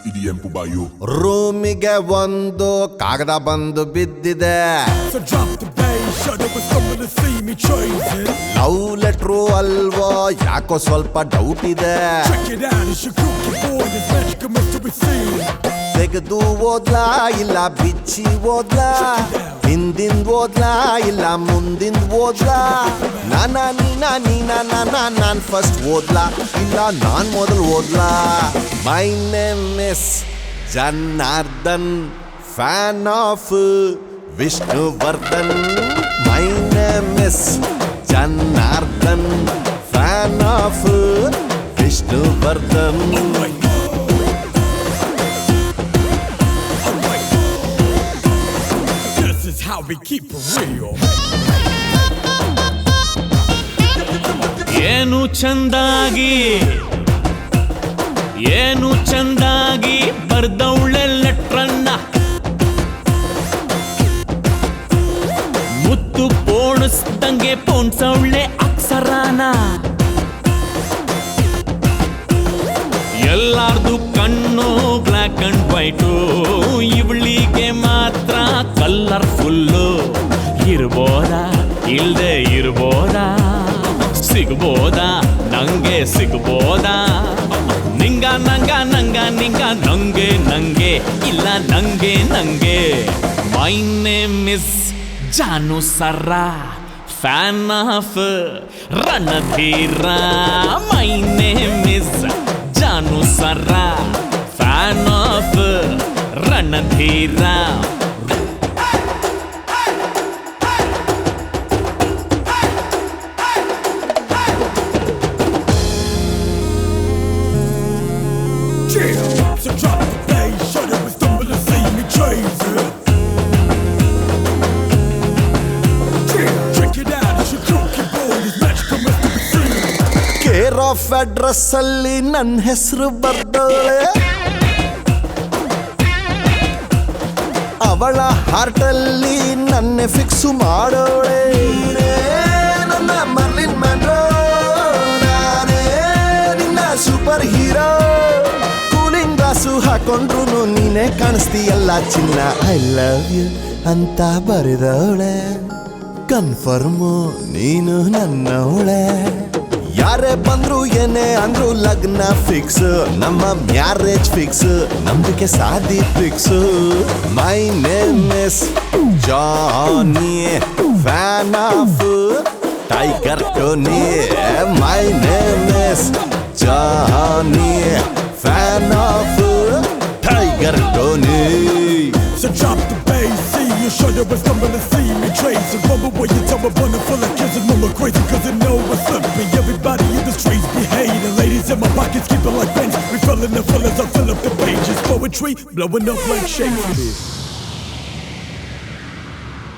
EDM Pubayo. ರೂಮಿಗೆ ಒಂದು ಕಾಗದ ಬಂದು ಬಿದ್ದಿದೆ. So drop the bass, shut up and stumble to see me chasing. Love letter ಅಲ್ವೋ ಯಾಕೋ ಸ್ವಲ್ಪ ಡೌಟ್ ಇದೆ. Check it out, it's your cookie boy, this magical mystery scene. ತೆಗೆದು ಓದ್ಲಾ ಇಲ್ಲ ಬಿಚ್ಚಿ ಓದ್ಲಾ, ಹಿಂದಿಂದ್ ಓದ್ಲಾ ಇಲ್ಲ ಮುಂದಿಂದ್ ಓದ್ಲಾ, ನಾನ್ ಫಸ್ಟ್ ಓದ್ಲಾ ಇಲ್ಲ ನಾನ್ ಮೊದಲು ಓದ್ಲಾ. My name is Janardhan, fan of Vishnuvardhan. My name is Janardhan, fan of Vishnuvardhan. This is how we keep it real. ಏನು ಚಂದಾಗಿ ಬರ್ದವಳೆ ಲೆಟ್ರನ್ನ, ಮುತ್ತು ಪೋಣಿಸ್ದಂಗೆ ಪೋಣ್ಸವಳೆ ಅಕ್ಷರಾನ. ಎಲ್ಲಾರ್ದು ಕಣ್ಣು ಬ್ಲ್ಯಾಕ್ ಅಂಡ್ ವೈಟು, ಇವಳಿಗೆ ಮಾತ್ರ ಕಲರ್ಫುಲ್ಲು. ಇರ್ಬೋದಾ ಇಲ್ದೆ ಇರ್ಬೋದಾ, ಸಿಗ್ಬೋದಾ ನಂಗೆ ಸಿಗ್ಬೋದಾ, ನಿಂಗ ನಂಗೆ ಇಲ್ಲ ನಂಗೆ. ಮೈ name is Janu sir, fan of Ranadheera. My name is Janu sir, fan of Ranadheera. So drop the bass, shut up and stumble to see me chasing. Check it out, it's your cookie boy, this magical mystery scene. Care of address ಅಲ್ಲಿ ನನ್ನ ಹೆಸರು ಬರ್ದವಳೆ, ಅವಳ heart ಅಲ್ಲಿ ನನ್ನ fix ಮಾಡೋಳೆ. ನನ್ನ Merlion ಮ್ಯಾನ್ರೋ, ನಾನೇ ನಿನ್ನ super hero. Cooling glass ಹಾಕೊಂಡ್ರು ನೀನೇ ಕಾಣಿಸ್ತೀಯಲ್ಲ ಚಿನ್ನ. ಐ ಲವ್ ಯು ಅಂತ ಬರೆದವಳೆ, ಕನ್ಫರ್ಮು ನೀನು ನನ್ನವಳೆ. ಯಾರೇ ಬಂದ್ರು ಏನೇ ಅಂದ್ರು ಲಗ್ನ ಫಿಕ್ಸ್, ನಮ್ಮ ಮ್ಯಾರೇಜ್ ಫಿಕ್ಸ್, ನಂಬಿಕೆ ಸಾಧಿ fix. My name is Johnny, fan of Tiger Tony. My name is Johnny, fan of Tiger Tony. So drop the bass, see you shut up and stumble to see me tracing. Rumble when you tell me running full of kids and mama crazy cause they know what's slipping. Everybody in the streets be hating, ladies in my pockets keep it like bench. We filling the fillers, I fill up the pages. Poetry blowing up like Shakespeare.